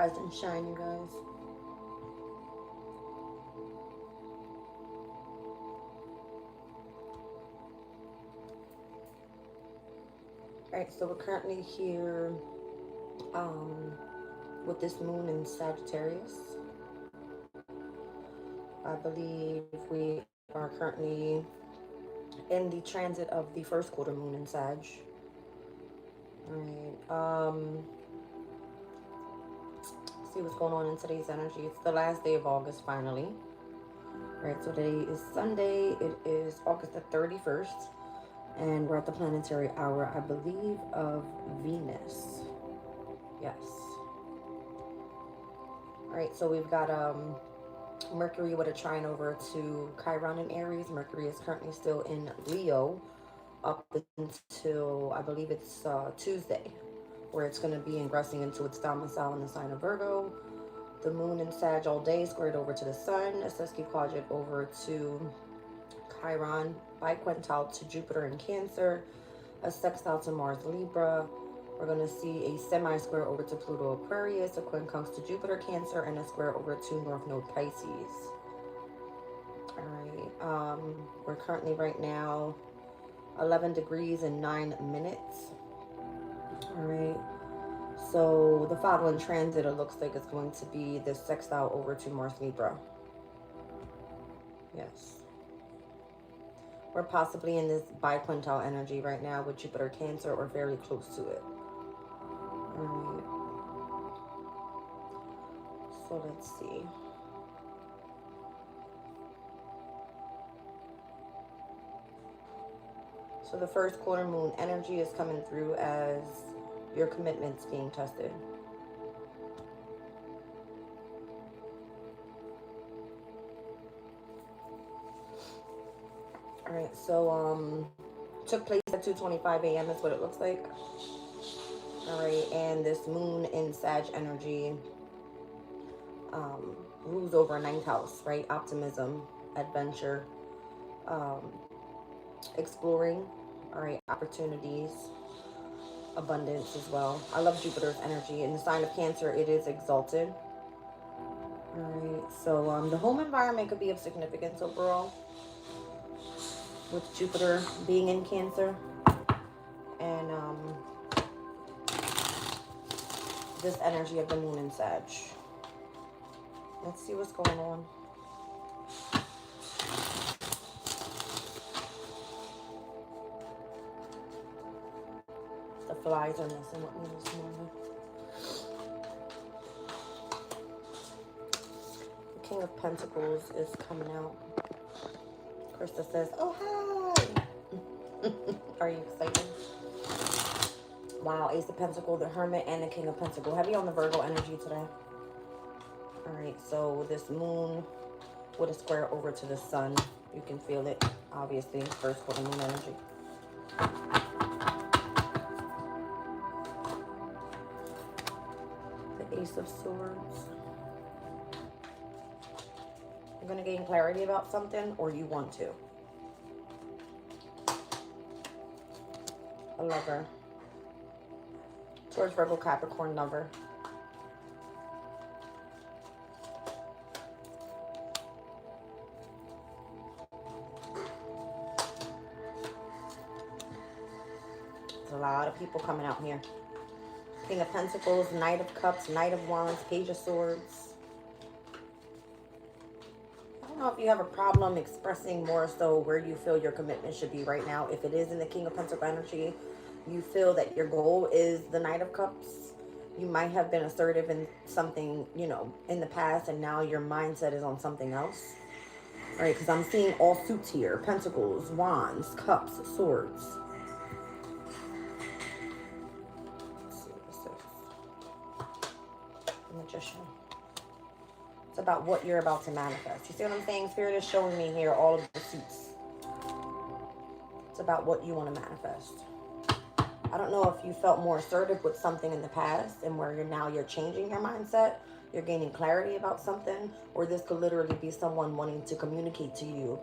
Rise and shine, you guys. Alright, so we're currently here with this moon in Sagittarius. I believe we are currently in the transit of the first quarter moon in Sag. Alright, see what's going on in today's energy. It's the last day of August finally. Right, so today is Sunday. It is August the 31st. And we're at the planetary hour, I believe, of Venus. Yes. Alright, so we've got Mercury with a trine over to Chiron in Aries. Mercury is currently still in Leo up until, I believe it's Tuesday, where it's going to be ingressing into its domicile in the sign of Virgo. The moon in Sag all day, squared over to the sun, a sesquiquadrate over to Chiron, biquintile to Jupiter in Cancer, a sextile to Mars Libra. We're going to see a semi-square over to Pluto Aquarius, a quincunx to Jupiter Cancer, and a square over to North Node Pisces. All right, we're currently right now 11 degrees and 9 minutes. All right, so the following transit, it looks like it's going to be the sextile over to Mars Libra. Yes. We're possibly in this biquintile energy right now with Jupiter Cancer or very close to it. Alright. So let's see. So the first quarter moon energy is coming through as your commitments being tested. Alright, so took place at 2:25 a.m. is what it looks like. Alright, and this moon in Sag energy rules over a ninth house, right? Optimism, adventure, exploring, all right, opportunities, abundance as well. I love Jupiter's energy. In the sign of Cancer, it is exalted. All right, so the home environment could be of significance overall with Jupiter being in Cancer. And this energy of the moon in Sag. Let's see what's going on. The flies are messing with me this morning. The King of Pentacles is coming out. Krista says, oh, hi. Are you excited? Wow, Ace of Pentacles, the Hermit, and the King of Pentacles. Heavy on the Virgo energy today. Alright, so this moon with a square over to the sun. You can feel it, obviously. First quarter moon energy. The Ace of Swords. You're going to gain clarity about something, or you want to. A Lover. Taurus, Virgo, Capricorn, Lover. There's a lot of people coming out here. King of Pentacles, Knight of Cups, Knight of Wands, Page of Swords. I don't know if you have a problem expressing more so where you feel your commitment should be right now. If it is in the King of Pentacles energy, you feel that your goal is the Knight of Cups. You might have been assertive in something, you know, in the past, and now your mindset is on something else. All right, because I'm seeing all suits here. Pentacles, Wands, Cups, Swords. Magician. It's about what you're about to manifest. You see what I'm saying? Spirit is showing me here all of the suits. It's about what you want to manifest. I don't know if you felt more assertive with something in the past and where you're changing your mindset. You're gaining clarity about something, or this could literally be someone wanting to communicate to you.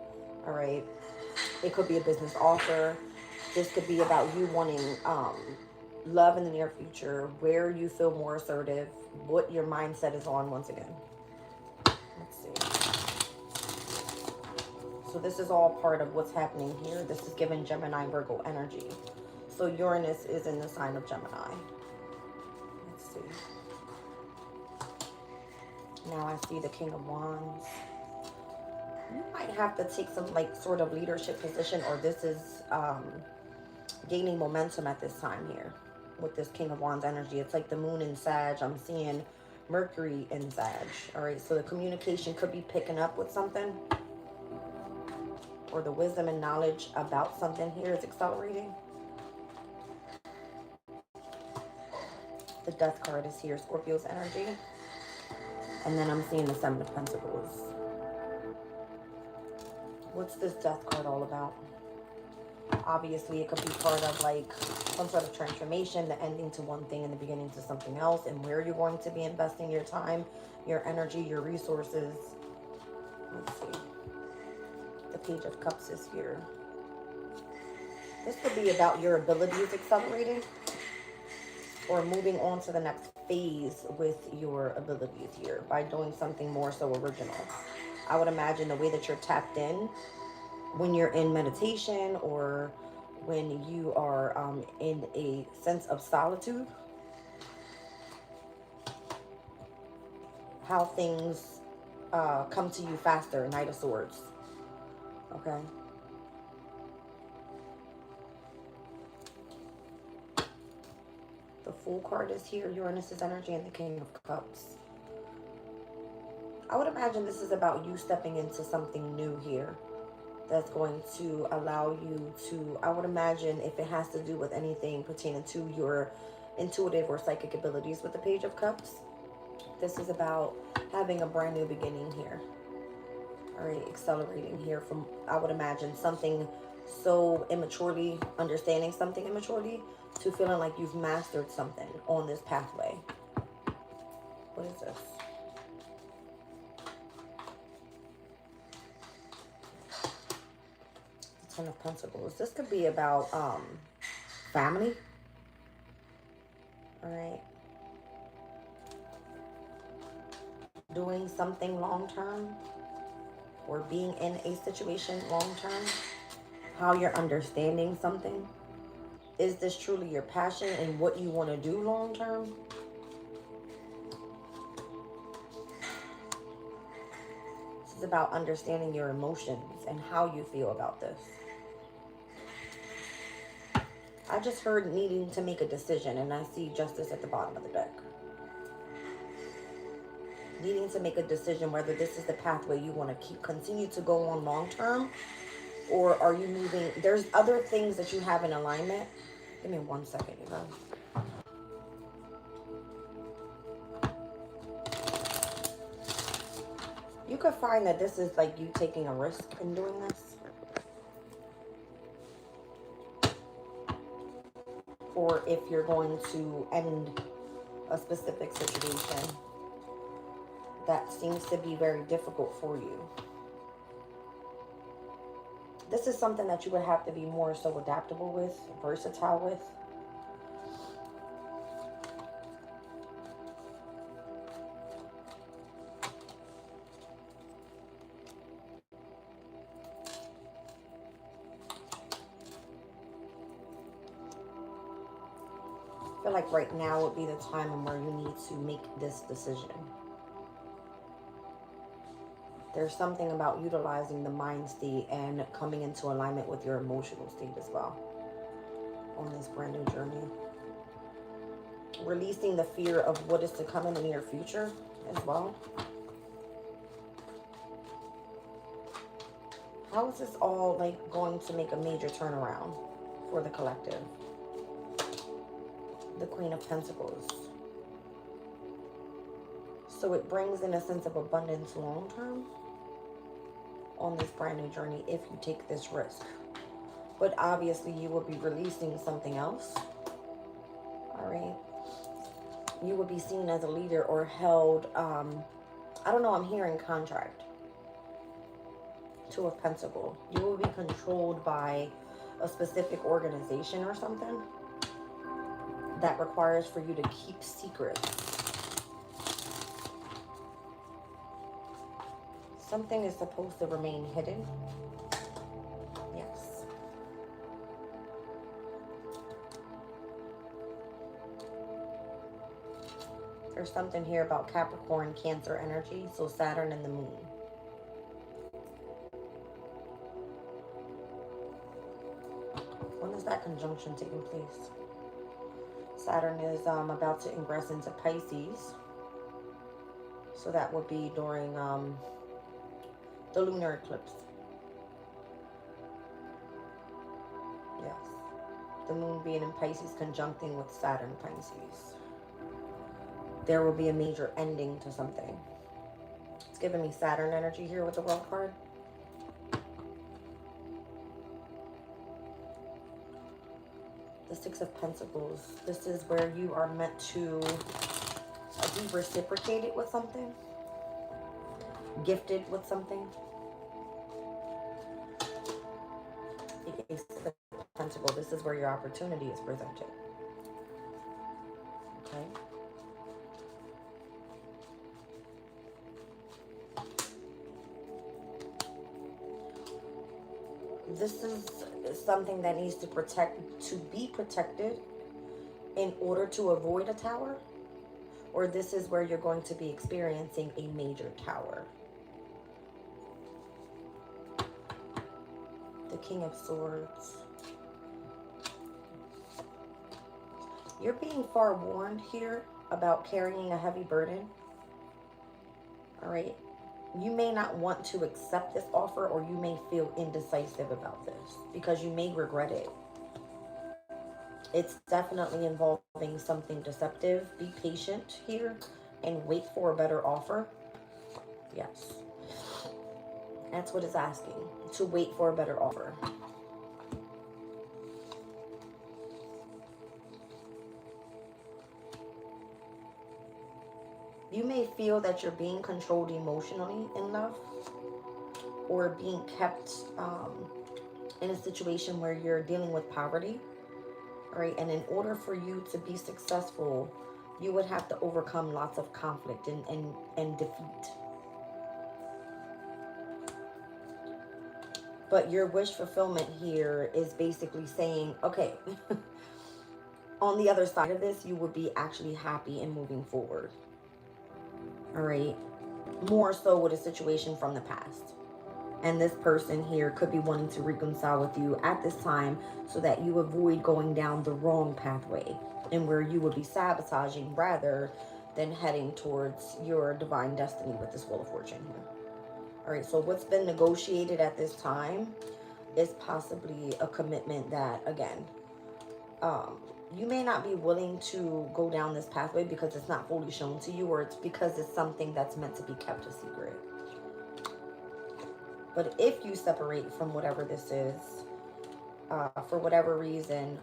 All right. It could be a business offer. This could be about you wanting love in the near future, where you feel more assertive, what your mindset is on once again. Let's see. So this is all part of what's happening here. This is given Gemini Virgo energy. So Uranus is in the sign of Gemini. Let's see. Now I see the King of Wands. You might have to take some like sort of leadership position, or this is gaining momentum at this time here with this King of Wands energy. It's like the moon in Sag. I'm seeing Mercury in Sag. All right, so the communication could be picking up with something, or the wisdom and knowledge about something here is accelerating. The Death card is here, Scorpio's energy. And then I'm seeing the Seven of Pentacles. What's this Death card all about? Obviously, it could be part of like some sort of transformation, the ending to one thing and the beginning to something else, and where you're going to be investing your time, your energy, your resources. Let's see. The Page of Cups is here. This could be about your abilities accelerating, or moving on to the next phase with your abilities here by doing something more so original. I would imagine the way that you're tapped in when you're in meditation, or when you are in a sense of solitude, how things come to you faster. Knight of Swords. Okay. The Fool card is here, Uranus's energy, and the King of Cups. I would imagine this is about you stepping into something new here that's going to allow you to, I would imagine, if it has to do with anything pertaining to your intuitive or psychic abilities with the Page of Cups, this is about having a brand new beginning here. All right, accelerating here from, I would imagine, something so immaturely, understanding something immaturely, to feeling like you've mastered something on this pathway. What is this? The Ten of Pentacles. This could be about family. All right. Doing something long term, or being in a situation long term. How you're understanding something. Is this truly your passion and what you want to do long term? This is about understanding your emotions and how you feel about this. I just heard needing to make a decision, and I see Justice at the bottom of the deck. Needing to make a decision whether this is the pathway you want to continue to go on long term, or are you moving? There's other things that you have in alignment. Give me 1 second, you guys. You could find that this is like you taking a risk in doing this. Or if you're going to end a specific situation that seems to be very difficult for you. This is something that you would have to be more so adaptable with, versatile with. I feel like right now would be the time where you need to make this decision. There's something about utilizing the mind state and coming into alignment with your emotional state as well on this brand new journey. Releasing the fear of what is to come in the near future as well. How is this all like going to make a major turnaround for the collective? The Queen of Pentacles. So it brings in a sense of abundance long term on this brand new journey if you take this risk. But obviously you will be releasing something else. All right. You will be seen as a leader or held, I don't know, I'm hearing contract. Two of Pentacles. You will be controlled by a specific organization or something. that requires for you to keep secrets. Something is supposed to remain hidden. Yes. There's something here about Capricorn, Cancer energy, so Saturn and the Moon. When is that conjunction taking place? Saturn is about to ingress into Pisces. So that would be during the lunar eclipse. Yes. The Moon being in Pisces conjuncting with Saturn, Pisces. There will be a major ending to something. It's giving me Saturn energy here with the World card. The Six of Pentacles. This is where you are meant to be reciprocated with something. Gifted with something. The Ace of Pentacles. This is where your opportunity is presented. Okay. This is something that needs to be protected in order to avoid a tower, or this is where you're going to be experiencing a major tower. The King of Swords. You're being forewarned here about carrying a heavy burden. All right. You may not want to accept this offer, or you may feel indecisive about this because you may regret it. It's definitely involving something deceptive. Be patient here and wait for a better offer. Yes. That's what it's asking. To wait for a better offer. You may feel that you're being controlled emotionally in love, or being kept in a situation where you're dealing with poverty. All right. And in order for you to be successful, you would have to overcome lots of conflict and defeat. But your wish fulfillment here is basically saying, okay, on the other side of this, you will be actually happy and moving forward. All right. More so with a situation from the past. And this person here could be wanting to reconcile with you at this time so that you avoid going down the wrong pathway, and where you would be sabotaging rather than heading towards your divine destiny with this Wheel of Fortune here. All right, so what's been negotiated at this time is possibly a commitment that, again, you may not be willing to go down this pathway because it's not fully shown to you, or it's because it's something that's meant to be kept a secret. But if you separate from whatever this is, for whatever reason,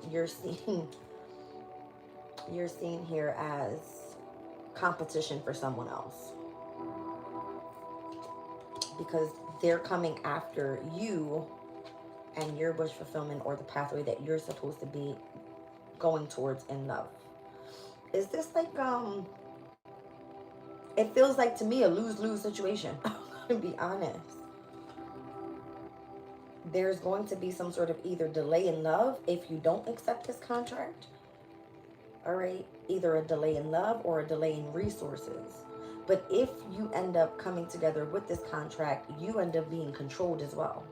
you're seen here as competition for someone else, because they're coming after you and your wish fulfillment, or the pathway that you're supposed to be going towards in love. Is this like it feels like to me a lose-lose situation. I'm gonna be honest. There's going to be some sort of either delay in love if you don't accept this contract. All right, either a delay in love or a delay in resources. But if you end up coming together with this contract, you end up being controlled as well.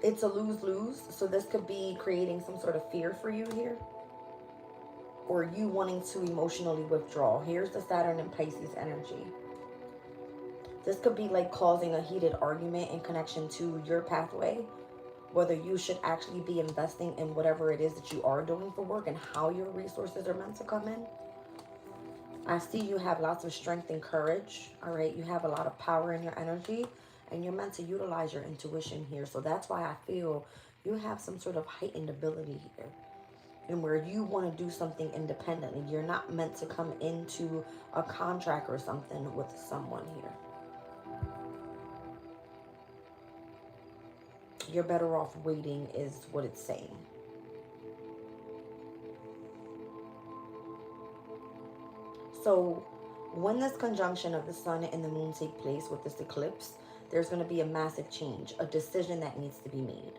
It's a lose-lose. So this could be creating some sort of fear for you here, or you wanting to emotionally withdraw. Here's the Saturn and Pisces energy. This could be like causing a heated argument in connection to your pathway, whether you should actually be investing in whatever it is that you are doing for work and how your resources are meant to come in. I see you have lots of strength and courage. All right. You have a lot of power in your energy, and you're meant to utilize your intuition here. So that's why I feel you have some sort of heightened ability here, and where you want to do something independently. You're not meant to come into a contract or something with someone here. You're better off waiting is what it's saying. So when this conjunction of the sun and the moon take place with this eclipse, there's going to be a massive change, a decision that needs to be made.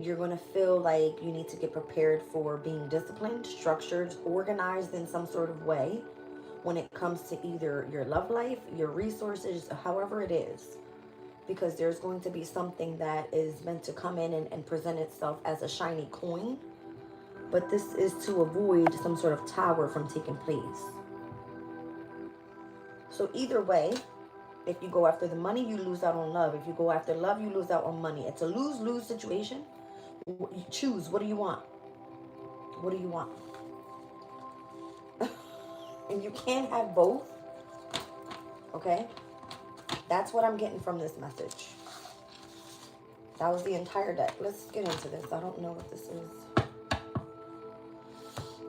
You're going to feel like you need to get prepared for being disciplined, structured, organized in some sort of way when it comes to either your love life, your resources, however it is. Because there's going to be something that is meant to come in and present itself as a shiny coin. But this is to avoid some sort of tower from taking place. So either way, if you go after the money, you lose out on love. If you go after love, you lose out on money. It's a lose-lose situation. You choose. What do you want? What do you want? And you can't have both. Okay? That's what I'm getting from this message. That was the entire deck. Let's get into this. I don't know what this is.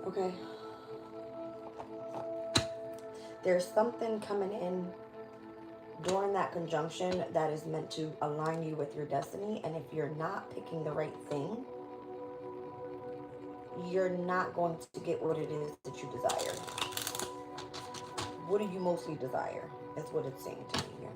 Okay. There's something coming in during that conjunction that is meant to align you with your destiny. And if you're not picking the right thing, you're not going to get what it is that you desire. What do you mostly desire? Is what it's saying to me here.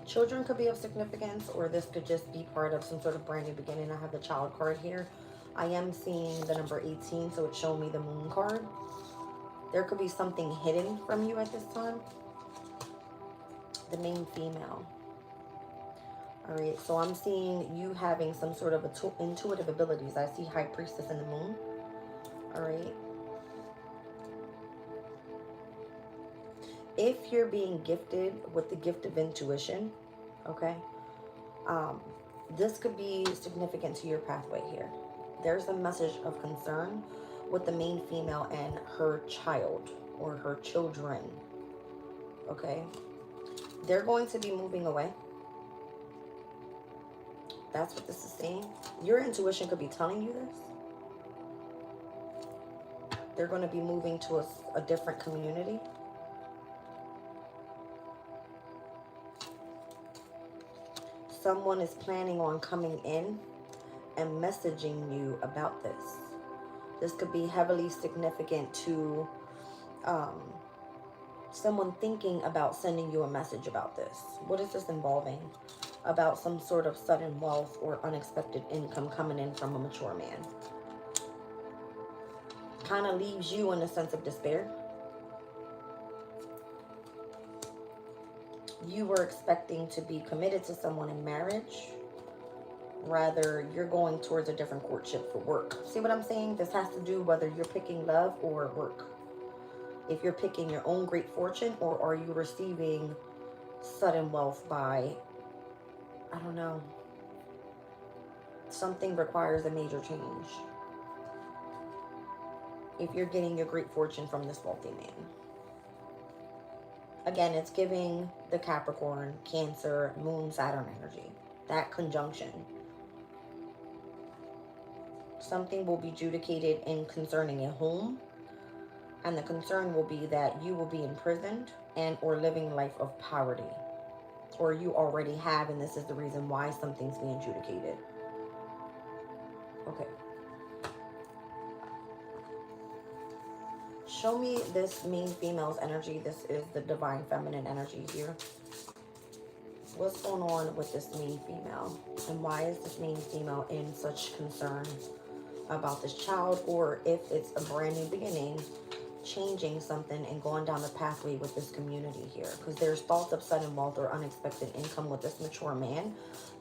Children could be of significance, or this could just be part of some sort of brand new beginning. I have the child card here. I am seeing the number 18, so it's showing me the moon card. There could be something hidden from you at this time. The main female. All right, so I'm seeing you having some sort of intuitive abilities. I see High Priestess in the moon. All right. If you're being gifted with the gift of intuition, okay, this could be significant to your pathway here. There's a message of concern with the main female and her child or her children, okay? They're going to be moving away. That's what this is saying. Your intuition could be telling you this. They're going to be moving to a different community. Someone is planning on coming in and messaging you about this. This could be heavily significant to someone thinking about sending you a message about this. What is this involving? About some sort of sudden wealth or unexpected income coming in from a mature man. Kind of leaves you in a sense of despair. You were expecting to be committed to someone in marriage. Rather, you're going towards a different courtship for work. See what I'm saying? This has to do whether you're picking love or work. If you're picking your own great fortune, or are you receiving sudden wealth by, I don't know, something requires a major change. If you're getting your great fortune from this wealthy man. Again, it's giving the Capricorn, Cancer, Moon, Saturn energy. That conjunction. Something will be adjudicated in concerning a home. And the concern will be that you will be imprisoned and or living life of poverty. Or you already have, and this is the reason why something's being adjudicated. Okay. Show me this main female's energy. This is the divine feminine energy here. What's going on with this main female? And why is this main female in such concern about this child? Or if it's a brand new beginning, changing something and going down the pathway with this community here. Because there's thoughts of sudden wealth or unexpected income with this mature man.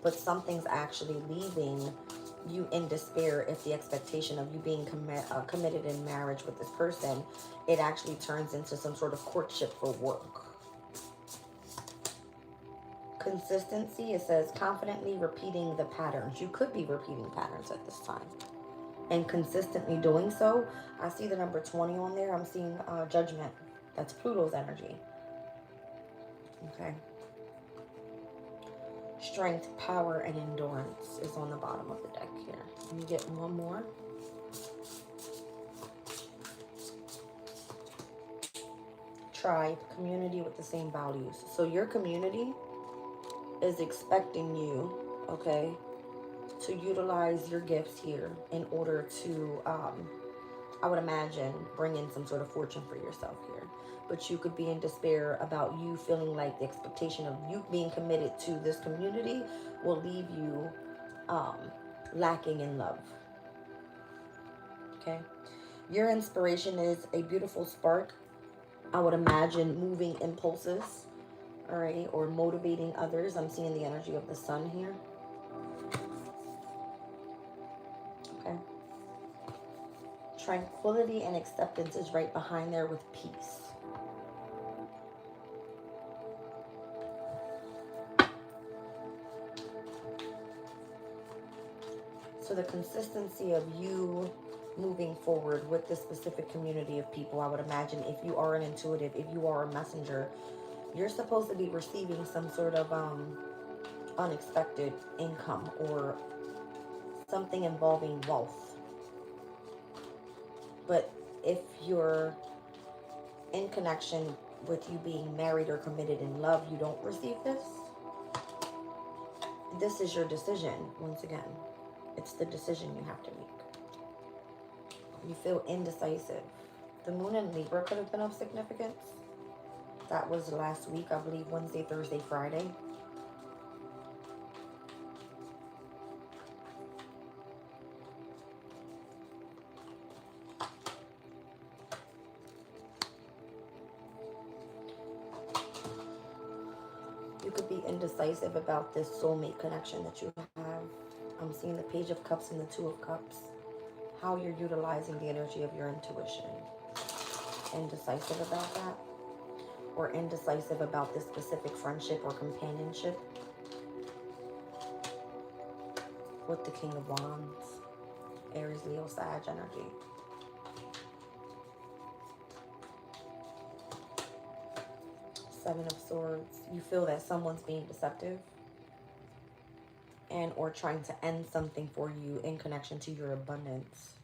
But something's actually leaving you in despair if the expectation of you being committed in marriage with this person, it actually turns into some sort of courtship for work. Consistency, it says confidently repeating the patterns. You could be repeating patterns at this time. And consistently doing so. I see the number 20 on there. I'm seeing judgment. That's Pluto's energy. Okay. Strength, power, and endurance is on the bottom of the deck here. Let me get one more. tribe, community with the same values. So your community is expecting you, okay, to utilize your gifts here in order to, I would imagine, bring in some sort of fortune for yourself here. But you could be in despair about you feeling like the expectation of you being committed to this community will leave you um, lacking in love. Okay. Your inspiration is a beautiful spark. I would imagine moving impulses, all right, or motivating others. I'm seeing the energy of the sun here. Okay. Tranquility and acceptance is right behind there with peace. So the consistency of you moving forward with this specific community of people, I would imagine if you are an intuitive, if you are a messenger, you're supposed to be receiving some sort of unexpected income or something involving wealth. But if you're in connection with you being married or committed in love, you don't receive this. This is your decision. Once again, it's the decision you have to make. You feel indecisive. The moon in Libra could have been of significance. That was last week, I believe, Wednesday, Thursday, Friday. You could be indecisive about this soulmate connection that you have. I'm seeing the Page of Cups and the Two of Cups. How you're utilizing the energy of your intuition. Indecisive about that. Or indecisive about this specific friendship or companionship. With the King of Wands. Aries, Leo, Sag energy. Seven of Swords. You feel that someone's being deceptive and or trying to end something for you in connection to your abundance.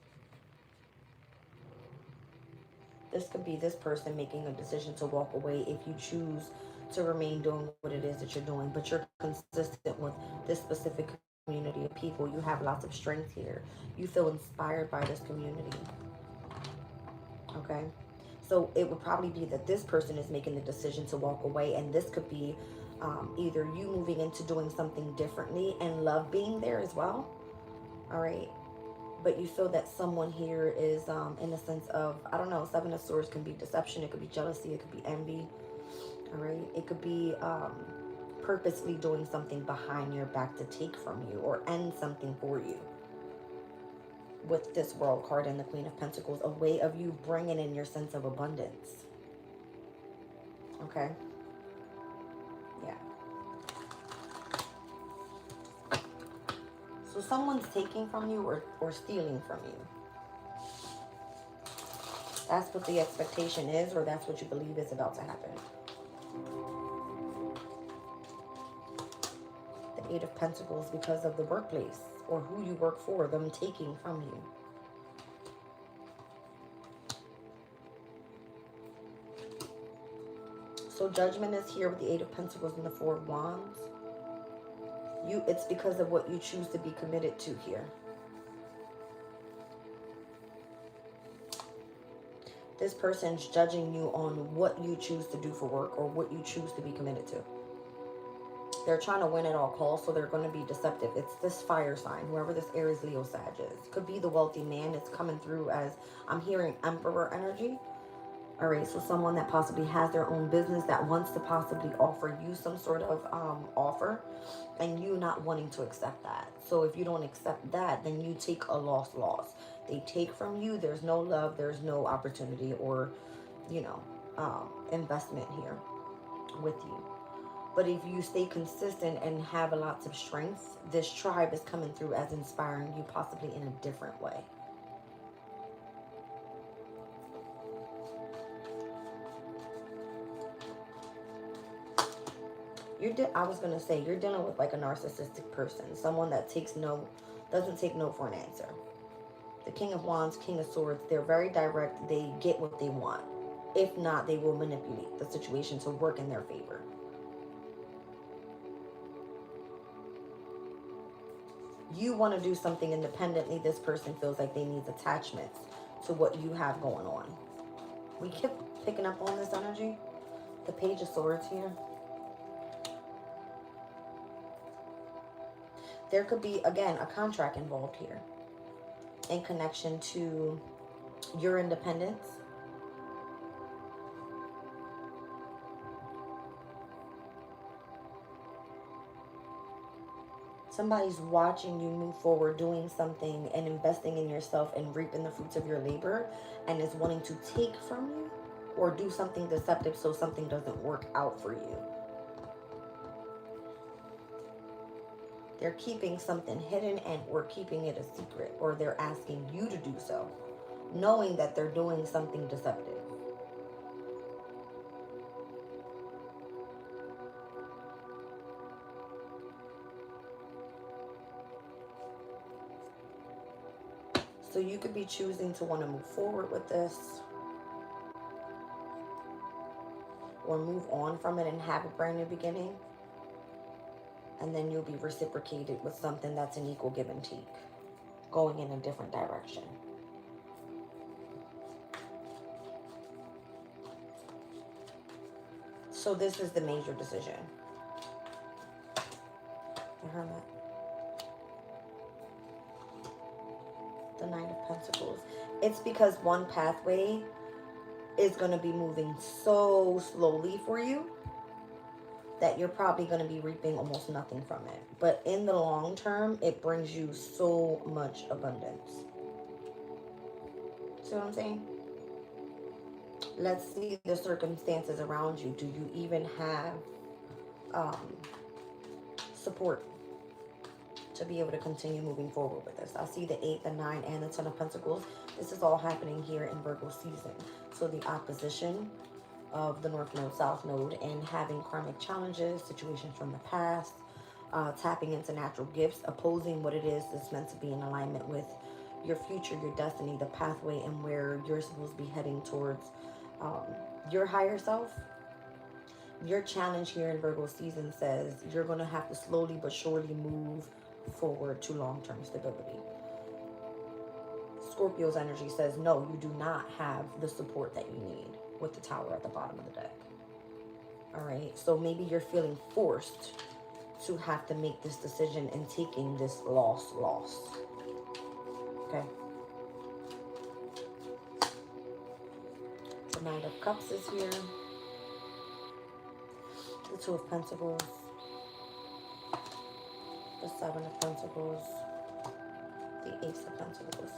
This could be this person making a decision to walk away if you choose to remain doing what it is that you're doing, but you're consistent with this specific community of people. You have lots of strength here. You feel inspired by this community. Okay? So it would probably be that this person is making the decision to walk away, and this could be either you moving into doing something differently and love being there as well. All right. But you feel that someone here is in the sense of, I don't know, Seven of Swords can be deception. It could be jealousy. It could be envy. All right. It could be purposely doing something behind your back to take from you or end something for you. With this World card and the Queen of Pentacles, a way of you bringing in your sense of abundance. Okay. Yeah. So someone's taking from you or stealing from you. That's what the expectation is, or that's what you believe is about to happen. The Eight of Pentacles, because of the workplace or who you work for, them taking from you. So Judgment is here with the Eight of Pentacles and the Four of Wands. It's because of what you choose to be committed to here. This person's judging you on what you choose to do for work or what you choose to be committed to. They're trying to win at all costs, so they're going to be deceptive. It's this fire sign, whoever this Aries, Leo, Sag is. Could be the wealthy man. It's coming through as, I'm hearing Emperor energy. All right, so someone that possibly has their own business that wants to possibly offer you some sort of offer, and you not wanting to accept that. So if you don't accept that, then you take a loss. They take from you. There's no love. There's no opportunity or, you know, investment here with you. But if you stay consistent and have lots of strength, this tribe is coming through as inspiring you possibly in a different way. I was going to say, you're dealing with like a narcissistic person. Someone that doesn't take no for an answer. The King of Wands, King of Swords, they're very direct. They get what they want. If not, they will manipulate the situation to work in their favor. You want to do something independently. This person feels like they need attachments to what you have going on. We kept picking up on this energy. The Page of Swords here. There could be, again, a contract involved here in connection to your independence. Somebody's watching you move forward, doing something and investing in yourself and reaping the fruits of your labor, and is wanting to take from you or do something deceptive so something doesn't work out for you. They're keeping something hidden and or keeping it a secret, or they're asking you to do so, knowing that they're doing something deceptive. So you could be choosing to want to move forward with this or move on from it and have a brand new beginning. And then you'll be reciprocated with something that's an equal give and take, going in a different direction. So this is the major decision. The Hermit. The Knight of Pentacles. It's because one pathway is going to be moving so slowly for you that you're probably going to be reaping almost nothing from it. But in the long term, it brings you so much abundance. See what I'm saying? Let's see the circumstances around you. Do you even have support to be able to continue moving forward with this? I see the 8, the 9, and the 10 of Pentacles. This is all happening here in Virgo season. So the opposition of the North Node, South Node, and having karmic challenges, situations from the past, tapping into natural gifts, opposing what it is that's meant to be in alignment with your future, your destiny, the pathway, and where you're supposed to be heading towards your higher self. Your challenge here in Virgo season says you're going to have to slowly but surely move forward to long-term stability. Scorpio's energy says no, you do not have the support that you need with the Tower at the bottom of the deck. All right, so maybe you're feeling forced to have to make this decision and taking this loss. Okay. The Knight of Cups is here. The 2 of Pentacles. The 7 of Pentacles. The Ace of Pentacles.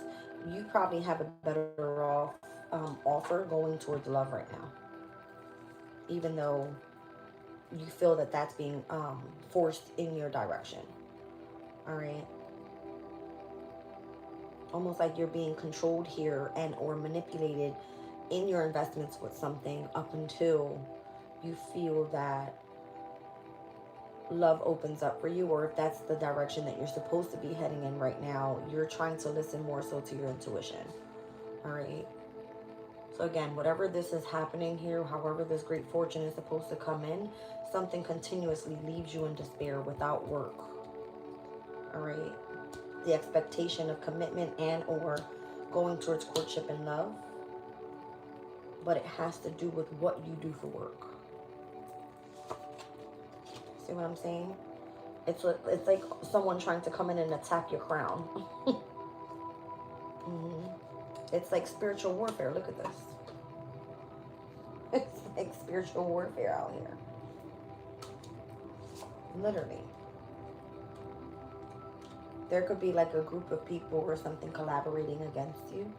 You probably have a better off offer going towards love right now, even though you feel that that's being forced in your direction. All right, almost like you're being controlled here and or manipulated in your investments with something up until you feel that love opens up for you, or if that's the direction that you're supposed to be heading in right now, you're trying to listen more so to your intuition. All right, so again, whatever this is happening here, however this great fortune is supposed to come in, something continuously leaves you in despair without work. All right, the expectation of commitment and or going towards courtship and love, but it has to do with what you do for work. See what I'm saying? It's like someone trying to come in and attack your crown. It's like spiritual warfare. Look at this. It's like spiritual warfare out here. Literally. There could be like a group of people or something collaborating against you.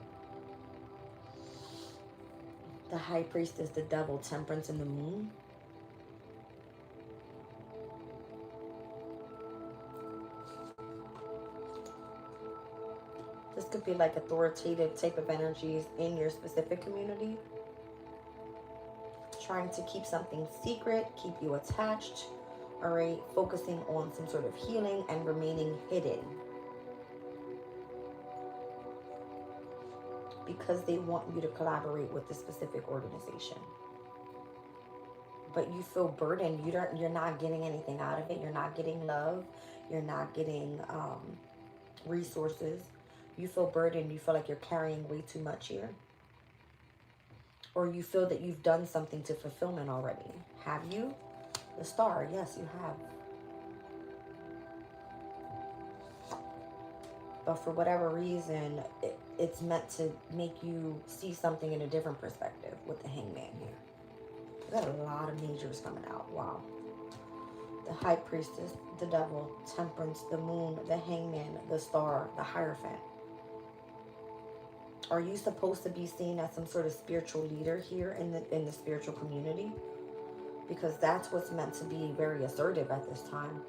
The High Priestess, the Devil, Temperance, and the Moon. This could be like authoritative type of energies in your specific community. Trying to keep something secret, keep you attached. All right, focusing on some sort of healing and remaining hidden. because they want you to collaborate with the specific organization. But you feel burdened. You're not getting anything out of it. You're not getting love. You're not getting resources. You feel burdened. You feel like you're carrying way too much here. Or you feel that you've done something to fulfillment already. Have you? The Star, yes, you have. But for whatever reason, it's meant to make you see something in a different perspective with the Hangman here. We got a lot of majors coming out. Wow. The High Priestess, the Devil, Temperance, the Moon, the Hangman, the Star, the Hierophant. Are you supposed to be seen as some sort of spiritual leader here in the spiritual community? Because that's what's meant to be very assertive at this time.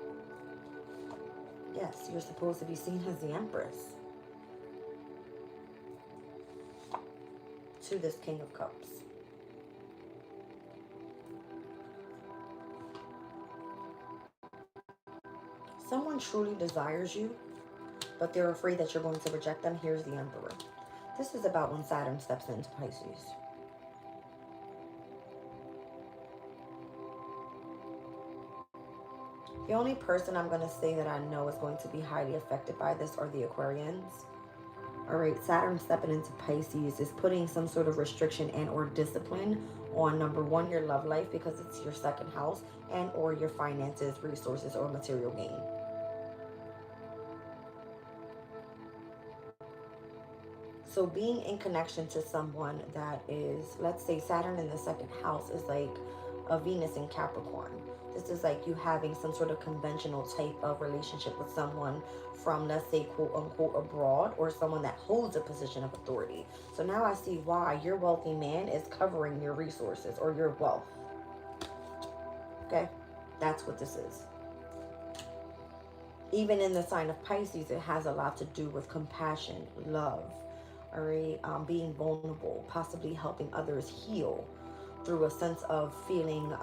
Yes, you're supposed to be seen as the Empress to this King of Cups. Someone truly desires you, but they're afraid that you're going to reject them. Here's the Emperor. This is about when Saturn steps into Pisces. The only person I'm going to say that I know is going to be highly affected by this are the Aquarians. All right, Saturn stepping into Pisces is putting some sort of restriction and or discipline on, number one, your love life, because it's your second house, and or your finances, resources, or material gain. So being in connection to someone that is, let's say Saturn in the second house is like a Venus in Capricorn. This is like you having some sort of conventional type of relationship with someone from, let's say, quote unquote, abroad, or someone that holds a position of authority. So now I see why your wealthy man is covering your resources or your wealth. Okay, that's what this is. Even in the sign of Pisces, it has a lot to do with compassion, love, all right, being vulnerable, possibly helping others heal through a sense of feeling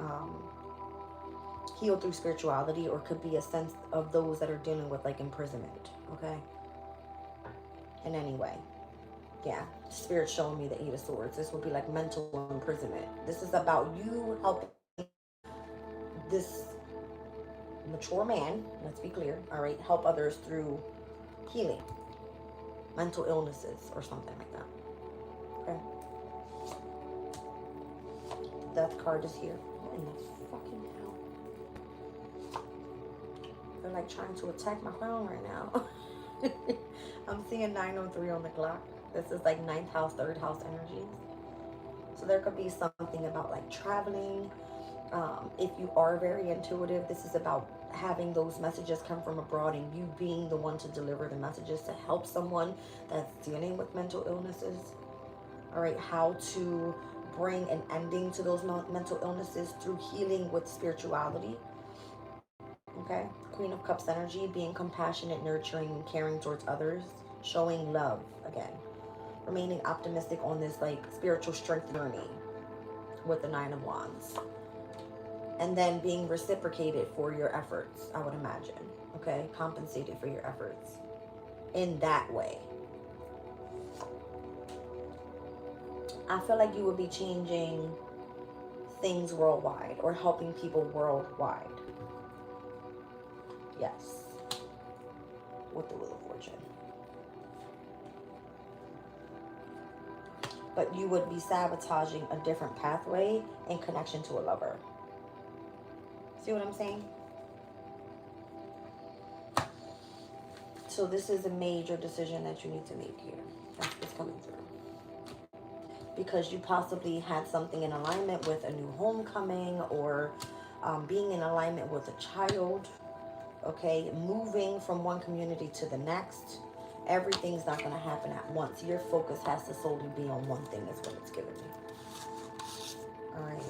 healed through spirituality, or could be a sense of those that are dealing with like imprisonment. Okay, in any way, yeah, Spirit showing me the Eight of Swords. This would be like mental imprisonment. This is about you helping this mature man, let's be clear, all right, help others through healing mental illnesses or something like that. Okay, the Death card is here. What in the fucking hell? They're like trying to attack my phone right now. I'm seeing 903 on the clock. This is like 9th house, 3rd house energies. So there could be something about like traveling. If you are very intuitive, this is about having those messages come from abroad and you being the one to deliver the messages to help someone that's dealing with mental illnesses. All right, how to bring an ending to those mental illnesses through healing with spirituality. Okay, Queen of Cups energy, being compassionate, nurturing, and caring towards others, showing love again, remaining optimistic on this like spiritual strength journey with the 9 of Wands. And then being reciprocated for your efforts, I would imagine. Okay, compensated for your efforts in that way. I feel like you would be changing things worldwide or helping people worldwide. Yes. With the Wheel of Fortune. But you would be sabotaging a different pathway in connection to a lover. See what I'm saying? So this is a major decision that you need to make here. That's what's coming through. Because you possibly had something in alignment with a new homecoming, or being in alignment with a child. Okay, moving from one community to the next. Everything's not going to happen at once. Your focus has to solely be on one thing, is what it's giving me. All right.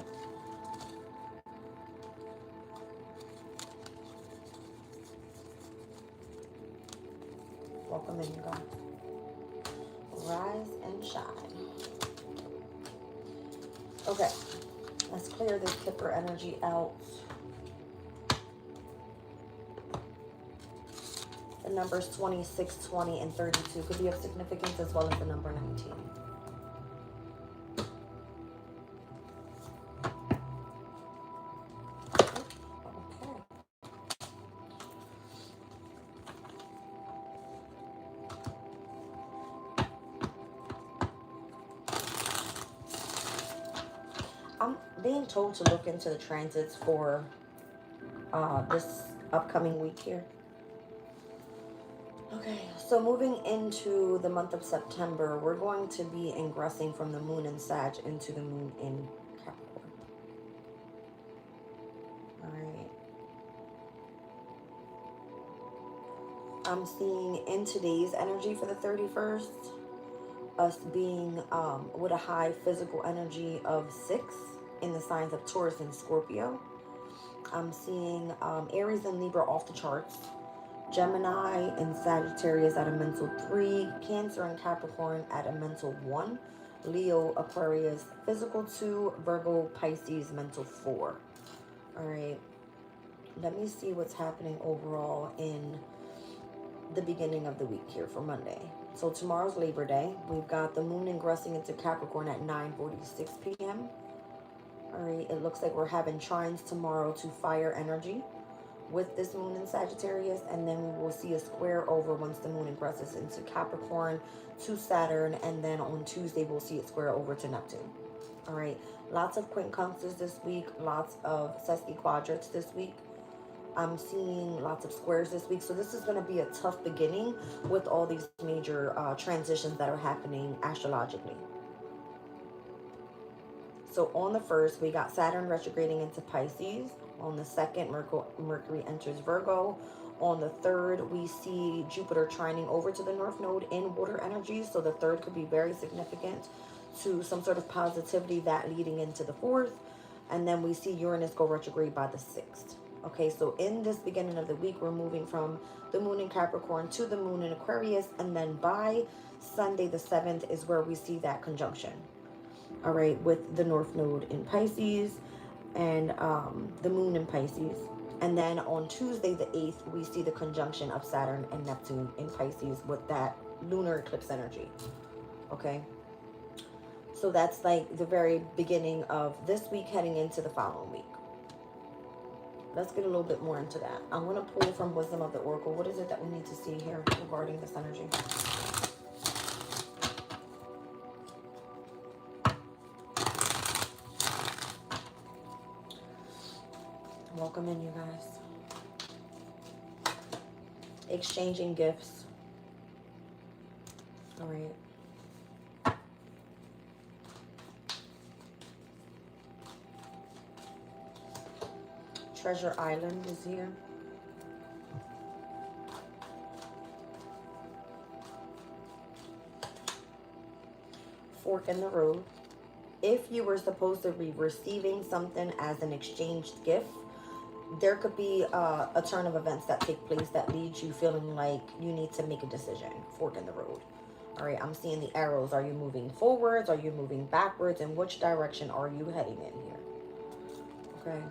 Welcome in, you guys. Rise and shine. Okay, let's clear this Kipper energy out. The numbers 26, 20, and 32 could be of significance, as well as the number 19. I'm being told to look into the transits for this upcoming week here. Okay, so moving into the month of September, we're going to be ingressing from the moon in Sag into the moon in Capricorn. All right. I'm seeing in today's energy for the 31st, us being with a high physical energy of 6 in the signs of Taurus and Scorpio. I'm seeing Aries and Libra off the charts. Gemini and Sagittarius at a mental 3, Cancer and Capricorn at a mental 1, Leo, Aquarius, physical 2, Virgo, Pisces, mental 4. All right, let me see what's happening overall in the beginning of the week here for Monday. So tomorrow's Labor Day. We've got the moon ingressing into Capricorn at 9:46 p.m. All right, it looks like we're having trines tomorrow to fire energy with this moon in Sagittarius, and then we will see a square over once the moon ingresses into Capricorn to Saturn, and then on Tuesday we'll see it square over to Neptune. All right, lots of quincunxes this week, lots of sesquiquadrats this week. I'm seeing lots of squares this week, so this is going to be a tough beginning with all these major transitions that are happening astrologically. So on the 1st, we got Saturn retrograding into Pisces. On the 2nd, Mercury enters Virgo. On the 3rd, we see Jupiter trining over to the North Node in water energy. So the 3rd could be very significant to some sort of positivity that leading into the 4th. And then we see Uranus go retrograde by the 6th. Okay, so in this beginning of the week, we're moving from the moon in Capricorn to the moon in Aquarius. And then by Sunday the 7th is where we see that conjunction. All right, with the North Node in Pisces and the moon in Pisces. And then on Tuesday the 8th, we see the conjunction of Saturn and Neptune in Pisces with that lunar eclipse energy. Okay, so that's like the very beginning of this week heading into the following week. Let's get a little bit more into that. I'm going to pull from Wisdom of the Oracle. What is it that we need to see here regarding this energy? Welcome in, you guys. Exchanging gifts. All right. Treasure Island is here. Fork in the road. If you were supposed to be receiving something as an exchanged gift, there could be a turn of events that take place that leads you feeling like you need to make a decision. Fork in the road. All right, I'm seeing the arrows. Are you moving forwards? Are you moving backwards? In which direction are you heading in here? Okay.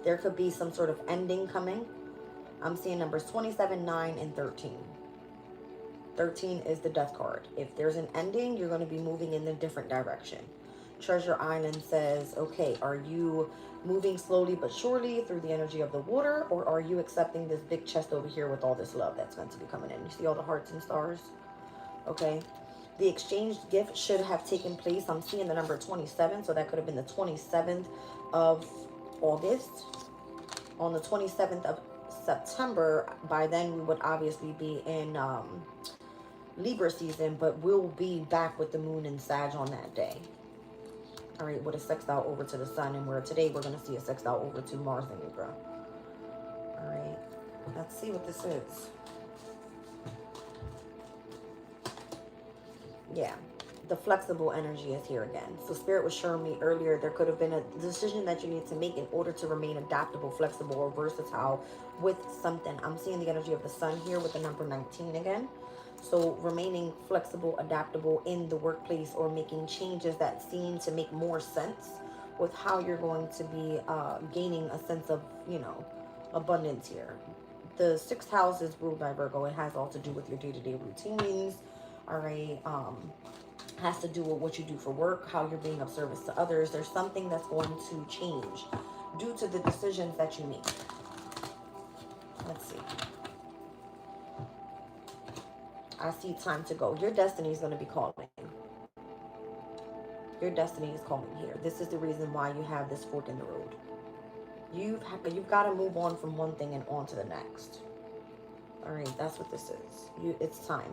There could be some sort of ending coming. I'm seeing numbers 27, 9, and 13. 13 is the death card. If there's an ending, you're going to be moving in a different direction. Treasure Island says, okay, are you moving slowly but surely through the energy of the water, or are you accepting this big chest over here with all this love that's meant to be coming in? You see all the hearts and stars? Okay. The exchanged gift should have taken place. I'm seeing the number 27, so that could have been the 27th of August. On the 27th of September, by then we would obviously be in Libra season, but we'll be back with the moon in Sag on that day. All right, with a sextile over to the sun, and where today we're going to see a sextile over to Mars in Libra. All right, let's see what this is. Yeah, the flexible energy is here again. So Spirit was showing me earlier there could have been a decision that you need to make in order to remain adaptable, flexible, or versatile with something. I'm seeing the energy of the sun here with the number 19 again. So remaining flexible, adaptable in the workplace, or making changes that seem to make more sense with how you're going to be gaining a sense of, you know, abundance here. The 6th house is ruled by Virgo. It has all to do with your day-to-day routines. All right. Has to do with what you do for work, how you're being of service to others. There's something that's going to change due to the decisions that you make. Let's see. I see time to go. Your destiny is going to be calling. your destiny is calling here. This is the reason why you have this fork in the road. You've got to move on from one thing and on to the next. All right, that's what this is. It's time.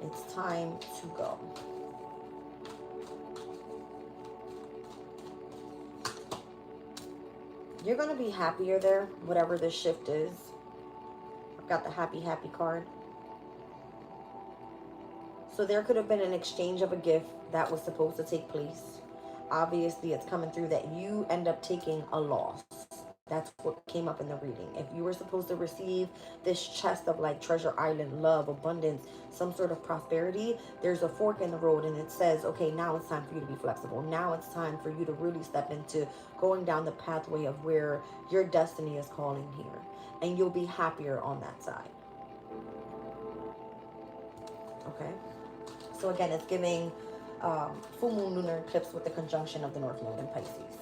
It's time to go. You're going to be happier there, whatever this shift is. I've got the happy, happy card. So there could have been an exchange of a gift that was supposed to take place. Obviously, it's coming through that you end up taking a loss. That's what came up in the reading. If you were supposed to receive this chest of like treasure island, love, abundance, some sort of prosperity, there's a fork in the road and it says, okay, now it's time for you to be flexible. Now it's time for you to really step into going down the pathway of where your destiny is calling here. And you'll be happier on that side. Okay. So again, it's giving full moon lunar eclipse with the conjunction of the North Node in Pisces.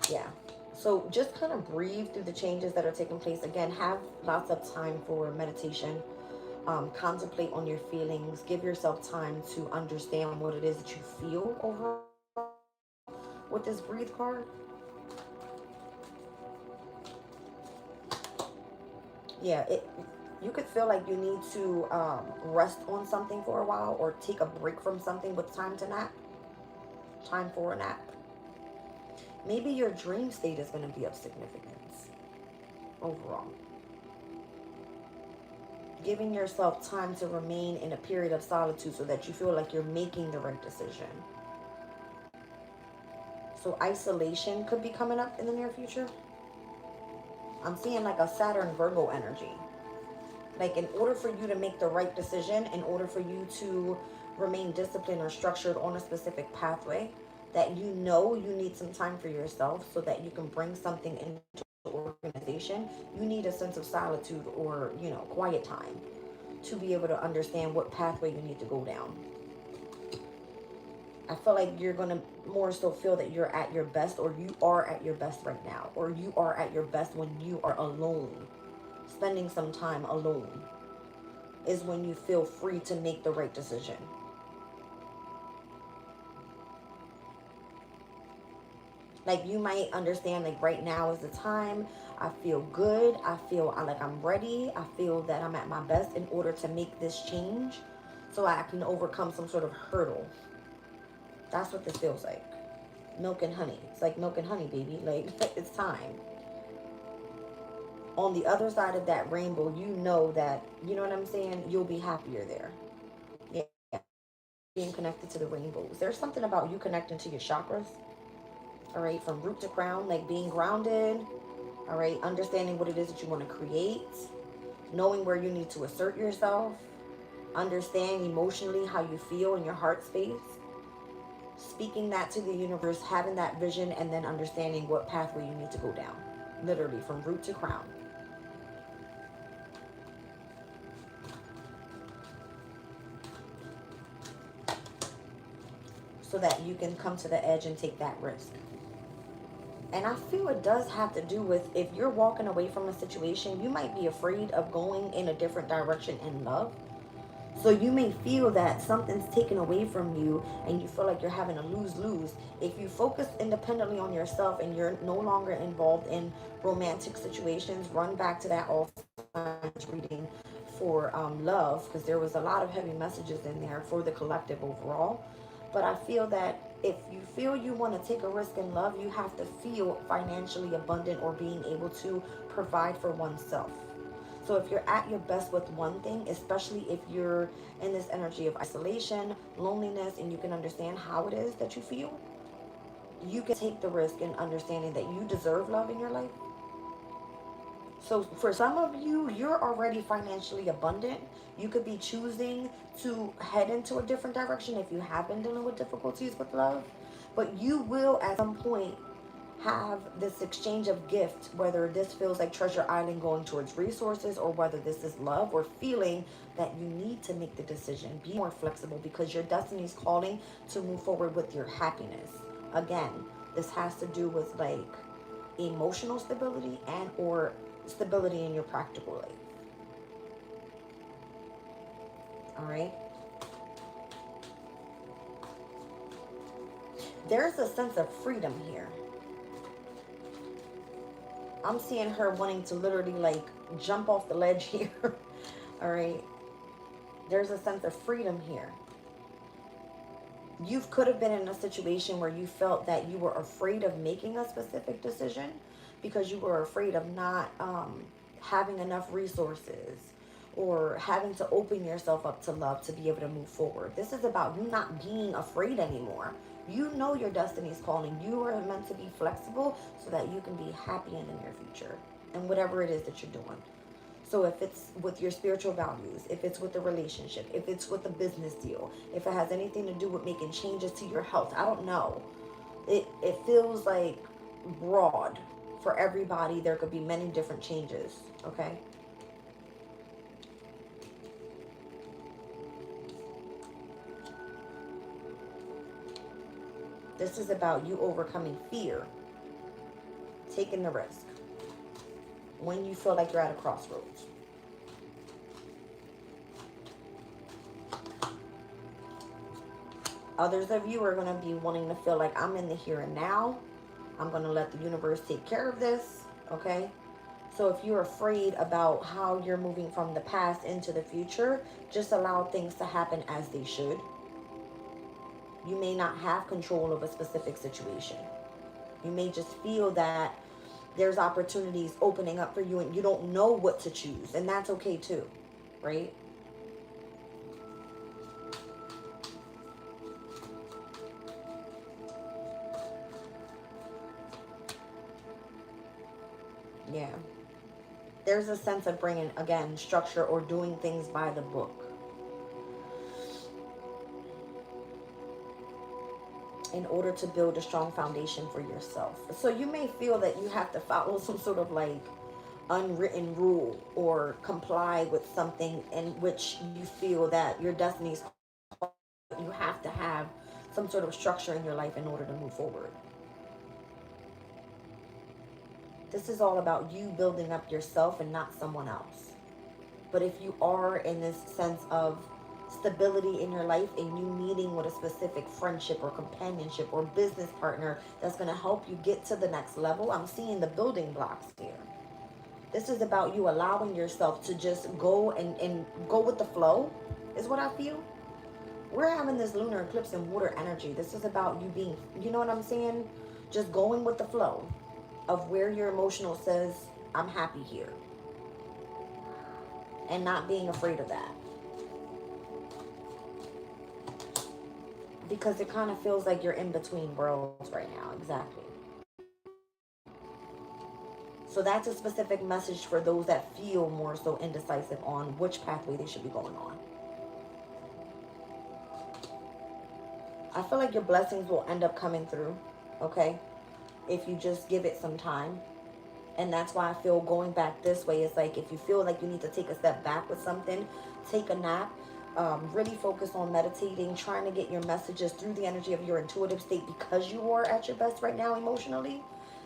Yeah. So just kind of breathe through the changes that are taking place. Again, have lots of time for meditation. Contemplate on your feelings. Give yourself time to understand what it is that you feel overall with this breathe card. Yeah, you could feel like you need to rest on something for a while or take a break from something with time to nap. Time for a nap. Maybe your dream state is going to be of significance overall. Giving yourself time to remain in a period of solitude so that you feel like you're making the right decision. So isolation could be coming up in the near future. I'm seeing like a Saturn Virgo energy. Like in order for you to make the right decision, in order for you to remain disciplined or structured on a specific pathway, that you know you need some time for yourself so that you can bring something into the organization, you need a sense of solitude or, quiet time to be able to understand what pathway you need to go down. I feel like you're going to more so feel that you're at your best, or you are at your best right now, or you are at your best when you are alone. Spending some time alone is when you feel free to make the right decision. Like you might understand, like right now is the time. I feel good. I feel like I'm ready. I feel that I'm at my best in order to make this change so I can overcome some sort of hurdle. That's what this feels like. Milk and honey. It's like milk and honey, baby. Like it's time. On the other side of that rainbow, you know that, you know what I'm saying? You'll be happier there. Yeah. Being connected to the rainbows. There's something about you connecting to your chakras. All right, from root to crown, like being grounded, all right, understanding what it is that you want to create, knowing where you need to assert yourself, understand emotionally how you feel in your heart space, speaking that to the universe, having that vision, and then understanding what pathway you need to go down, literally from root to crown. So that you can come to the edge and take that risk. And I feel it does have to do with, if you're walking away from a situation, you might be afraid of going in a different direction in love. So you may feel that something's taken away from you and you feel like you're having a lose-lose. If you focus independently on yourself and you're no longer involved in romantic situations, run back to that all signs reading for love, because there was a lot of heavy messages in there for the collective overall. But I feel that if you feel you want to take a risk in love, you have to feel financially abundant or being able to provide for oneself. So if you're at your best with one thing, especially if you're in this energy of isolation, loneliness, and you can understand how it is that you feel, you can take the risk in understanding that you deserve love in your life. So for some of you, you're already financially abundant. You could be choosing to head into a different direction if you have been dealing with difficulties with love. But you will at some point have this exchange of gift, whether this feels like Treasure Island going towards resources, or whether this is love, or feeling that you need to make the decision. Be more flexible because your destiny is calling to move forward with your happiness. Again, this has to do with like emotional stability and or stability in your practical life. All right. There's a sense of freedom here. I'm seeing her wanting to literally like jump off the ledge here. All right. There's a sense of freedom here. You could have been in a situation where you felt that you were afraid of making a specific decision because you were afraid of not having enough resources or having to open yourself up to love to be able to move forward. This is about you not being afraid anymore. You know your destiny is calling. You are meant to be flexible so that you can be happy in the near future and whatever it is that you're doing. So if it's with your spiritual values, if it's with the relationship, if it's with the business deal, if it has anything to do with making changes to your health, I don't know. It feels like broad for everybody. There could be many different changes, okay? This is about you overcoming fear, taking the risk when you feel like you're at a crossroads. Others of you are going to be wanting to feel like I'm in the here and now. I'm going to let the universe take care of this, okay? So if you're afraid about how you're moving from the past into the future, just allow things to happen as they should. You may not have control of a specific situation. You may just feel that there's opportunities opening up for you and you don't know what to choose. And that's okay too, right? Yeah. There's a sense of bringing, again, structure or doing things by the book in order to build a strong foundation for yourself. So you may feel that you have to follow some sort of like unwritten rule or comply with something in which you feel that your destiny's, you have to have some sort of structure in your life in order to move forward. This is all about you building up yourself and not someone else. But if you are in this sense of stability in your life and you meeting with a specific friendship or companionship or business partner that's going to help you get to the next level, I'm seeing the building blocks here. This is about you allowing yourself to just go and go with the flow, is what I feel. We're having this lunar eclipse and water energy. This is about you being, you know what I'm saying? Just going with the flow of where your emotional says, I'm happy here. And not being afraid of that. Because it kind of feels like you're in between worlds right now. Exactly. So that's a specific message for those that feel more so indecisive on which pathway they should be going on. I feel like your blessings will end up coming through, okay? If you just give it some time. And that's why I feel going back this way is like if you feel like you need to take a step back with something, take a nap, really focus on meditating, trying to get your messages through the energy of your intuitive state because you are at your best right now emotionally.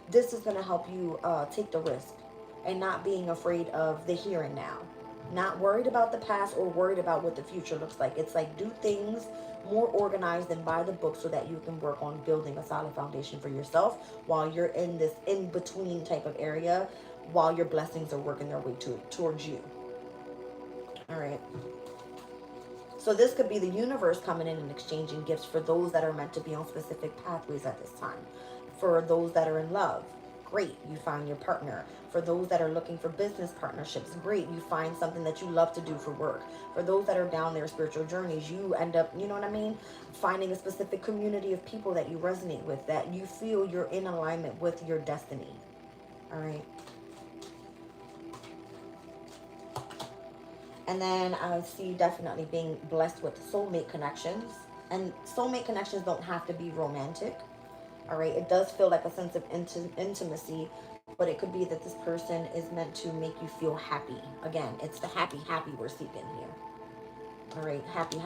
This is going to help you take the risk and not being afraid of the here and now. Not worried about the past or worried about what the future looks like. It's like do things more organized and by the book so that you can work on building a solid foundation for yourself while you're in this in-between type of area while your blessings are working their way towards you. All right. So this could be the universe coming in and exchanging gifts for those that are meant to be on specific pathways at this time. For those that are in love, great, you find your partner. For those that are looking for business partnerships, great, you find something that you love to do for work. For those that are down their spiritual journeys, you end up, you know what I mean, finding a specific community of people that you resonate with, that you feel you're in alignment with your destiny. All right. And then I see definitely being blessed with soulmate connections. And soulmate connections don't have to be romantic. All right. It does feel like a sense of intimacy, but it could be that this person is meant to make you feel happy. Again, it's the happy we're seeking here. All right. Happy.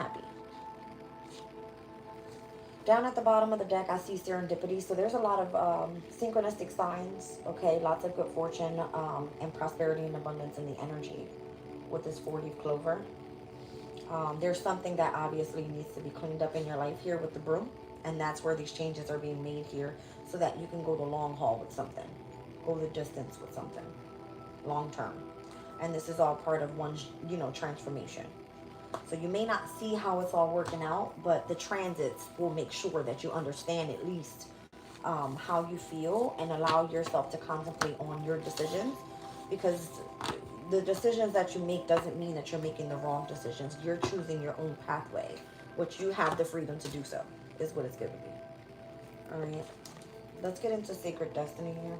Down at the bottom of the deck, I see serendipity. So there's a lot of synchronistic signs. Okay. Lots of good fortune and prosperity and abundance in the energy with this 4-leaf clover. There's something that obviously needs to be cleaned up in your life here with the broom. And that's where these changes are being made here so that you can go the long haul with something. Go the distance with something. Long term. And this is all part of one, transformation. So you may not see how it's all working out, but the transits will make sure that you understand at least how you feel and allow yourself to contemplate on your decisions, because the decisions that you make doesn't mean that you're making the wrong decisions. You're choosing your own pathway, which you have the freedom to do so, is what it's giving me. All right, let's get into Sacred Destiny here.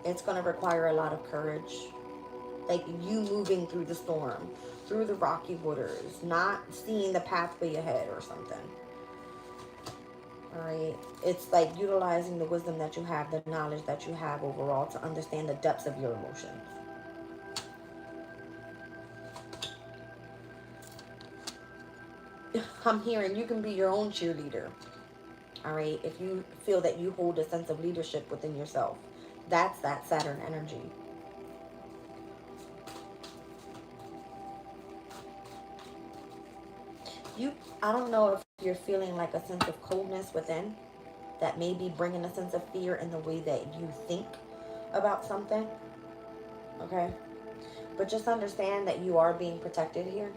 It's going to require a lot of courage, like you moving through the storm, through the rocky waters, not seeing the pathway ahead or something. All right, it's like utilizing the wisdom that you have, the knowledge that you have overall, to understand the depths of your emotions. I'm hearing you can be your own cheerleader. All right, if you feel that you hold a sense of leadership within yourself, that's that Saturn energy. I don't know if you're feeling like a sense of coldness within that may be bringing a sense of fear in the way that you think about something. Okay, but just understand that you are being protected here.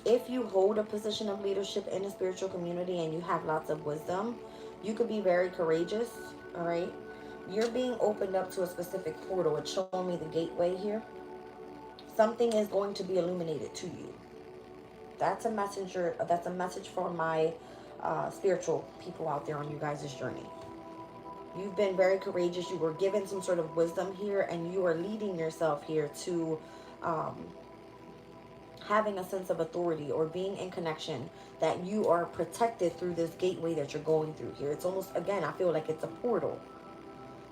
If you hold a position of leadership in a spiritual community and you have lots of wisdom, you could be very courageous. All right, you're being opened up to a specific portal. It's showing me the gateway here. Something is going to be illuminated to you. That's a messenger. That's a message for my spiritual people out there on you guys' journey. You've been very courageous. You were given some sort of wisdom here, and you are leading yourself here to having a sense of authority or being in connection, that you are protected through this gateway that you're going through here. It's almost, again, I feel like it's a portal.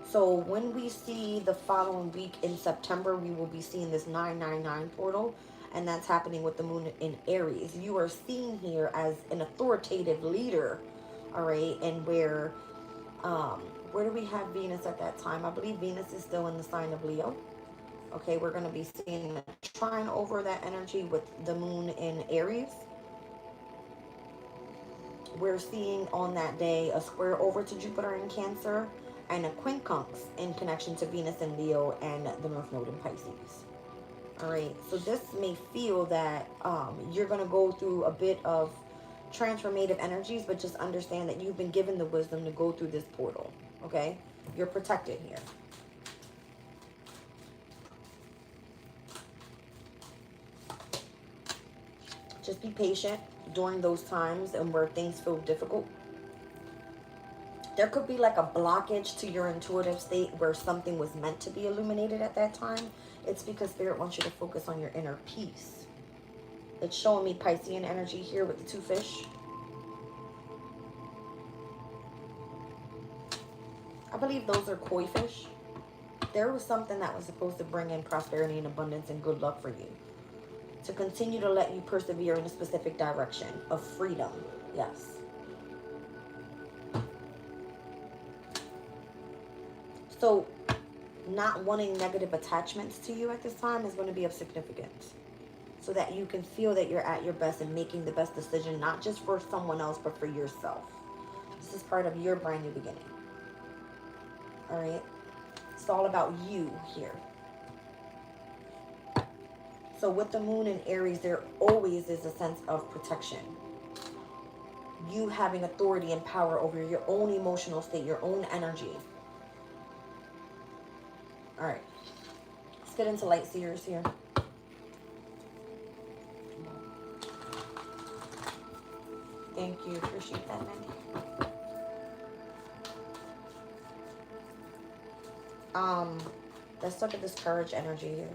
So when we see the following week in September, we will be seeing this 999 portal, and that's happening with the moon in Aries. You are seen here as an authoritative leader, all right? And where do we have Venus at that time? I believe Venus is still in the sign of Leo. Okay, we're going to be seeing a trine over that energy with the moon in Aries. We're seeing on that day a square over to Jupiter in Cancer and a quincunx in connection to Venus in Leo and the North Node in Pisces. All right, so this may feel that you're going to go through a bit of transformative energies, but just understand that you've been given the wisdom to go through this portal. Okay, you're protected here. Just be patient during those times and where things feel difficult. There could be like a blockage to your intuitive state where something was meant to be illuminated at that time. It's because Spirit wants you to focus on your inner peace. It's showing me Piscean energy here with the two fish. I believe those are koi fish. There was something that was supposed to bring in prosperity and abundance and good luck for you, to continue to let you persevere in a specific direction of freedom. Yes. So not wanting negative attachments to you at this time is going to be of significance, so that you can feel that you're at your best and making the best decision, not just for someone else, but for yourself. This is part of your brand new beginning. All right. It's all about you here. So with the moon in Aries, there always is a sense of protection. You having authority and power over your own emotional state, your own energy. All right. Let's get into light seers here. Thank you. Appreciate that, Mandy. Let's look at this courage energy here.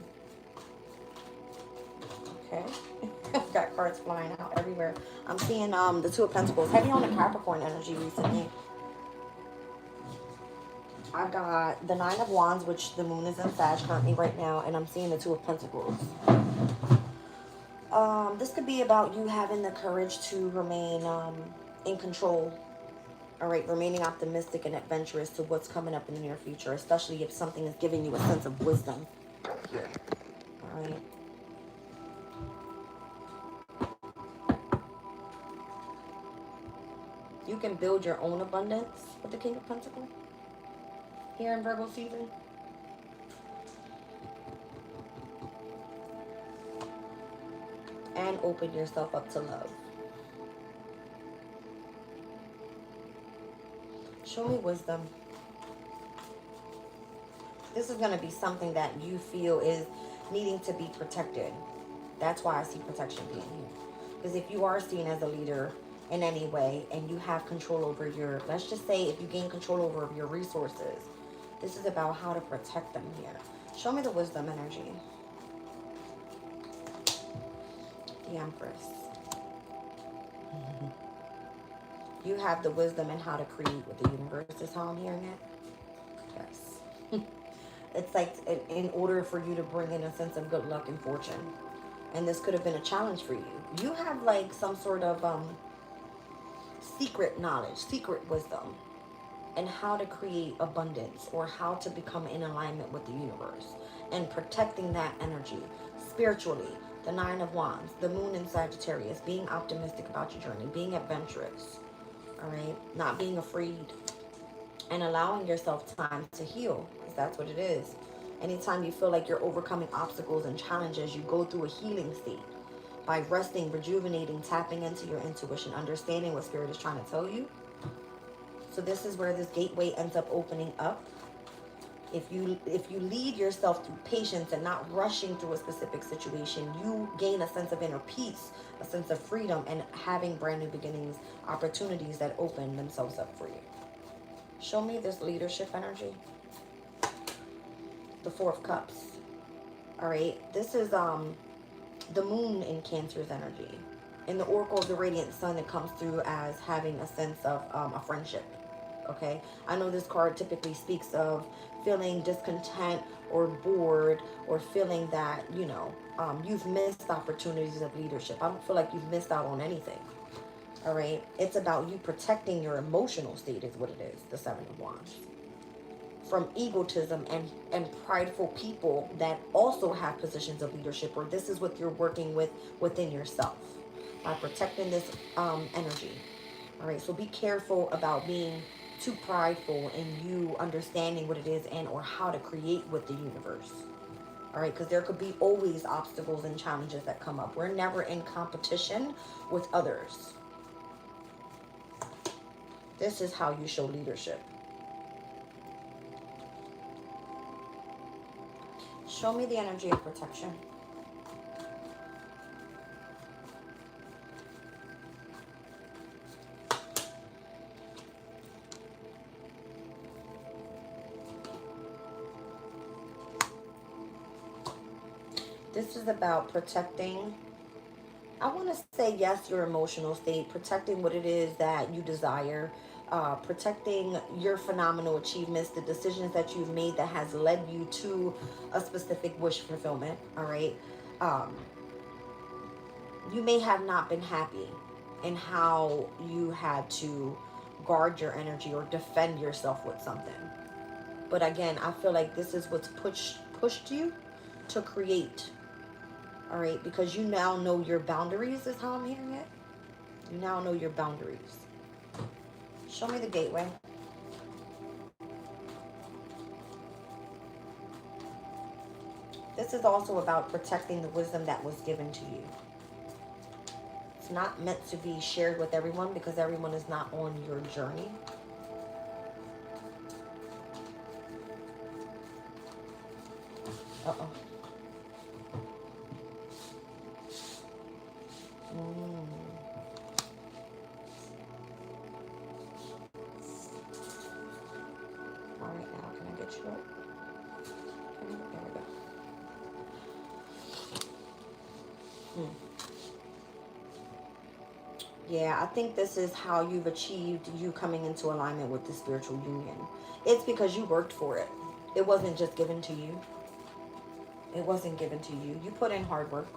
Okay. I've got cards flying out everywhere. I'm seeing the Two of Pentacles. Heavy on the Capricorn energy recently. I've got the Nine of Wands, which the moon is in Sag currently right now, and I'm seeing the Two of Pentacles. This could be about you having the courage to remain in control. All right, remaining optimistic and adventurous to what's coming up in the near future, especially if something is giving you a sense of wisdom. All right. You can build your own abundance with the King of Pentacles here in Virgo season. And open yourself up to love. Show me wisdom. This is going to be something that you feel is needing to be protected. That's why I see protection being here. Because if you are seen as a leader in any way and you have control over your, let's just say if you gain control over your resources, this is about how to protect them here. Show me the wisdom energy. The Empress. You have the wisdom and how to create with the universe is how I'm hearing it. Yes. It's like in order for you to bring in a sense of good luck and fortune. And this could have been a challenge for you. You have like some sort of secret knowledge, secret wisdom, and how to create abundance or how to become in alignment with the universe and protecting that energy spiritually. The Nine of Wands, the Moon in Sagittarius, being optimistic about your journey, being adventurous, all right, not being afraid, and allowing yourself time to heal, because that's what it is. Anytime you feel like you're overcoming obstacles and challenges, you go through a healing state by resting, rejuvenating, tapping into your intuition, understanding what Spirit is trying to tell you. So this is where this gateway ends up opening up. If you lead yourself through patience and not rushing through a specific situation, you gain a sense of inner peace, a sense of freedom, and having brand new beginnings, opportunities that open themselves up for you. Show me this leadership energy. The Four of Cups. All right. This is the Moon in Cancer's energy. In the Oracle of the Radiant Sun, it comes through as having a sense of a friendship. Okay. I know this card typically speaks of feeling discontent or bored or feeling that, you know, you've missed opportunities of leadership. I don't feel like you've missed out on anything. All right. It's about you protecting your emotional state is what it is. The Seven of Wands. From egotism and prideful people that also have positions of leadership, or this is what you're working with within yourself by protecting this energy. All right. So be careful about being too prideful in you understanding what it is and or how to create with the universe. All right, because there could be always obstacles and challenges that come up. We're never in competition with others. This is how you show leadership. Show me the energy of protection. This is about protecting, I want to say, yes, your emotional state, protecting what it is that you desire, protecting your phenomenal achievements, the decisions that you've made that has led you to a specific wish fulfillment, all right? Um, you may have not been happy in how you had to guard your energy or defend yourself with something. But again, I feel like this is what's pushed you to create. All right, because you now know your boundaries is how I'm hearing it. You now know your boundaries. Show me the gateway. This is also about protecting the wisdom that was given to you. It's not meant to be shared with everyone because everyone is not on your journey. Uh-oh. All right, now can I get you up? There we go. Yeah, I think this is how you've achieved you coming into alignment with the spiritual union. It's because you worked for it. It wasn't just given to you. It wasn't given to you. You put in hard work.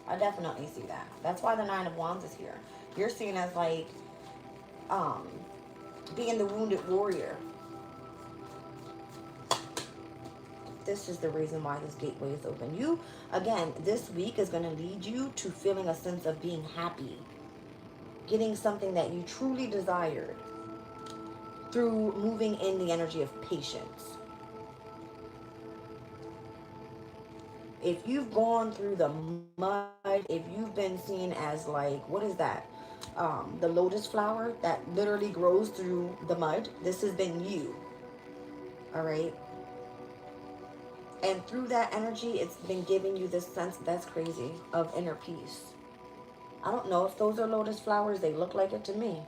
I definitely see that. That's why the Nine of Wands is here. You're seen as like um being the wounded warrior. This is the reason why this gateway is open. You, again, this week is going to lead you to feeling a sense of being happy, getting something that you truly desired through moving in the energy of patience. If you've gone through the mud, if you've been seen as like, what is that? The lotus flower that literally grows through the mud, this has been you. All right. And through that energy, it's been giving you this sense, that's crazy, of inner peace. I don't know if those are lotus flowers. They look like it to me.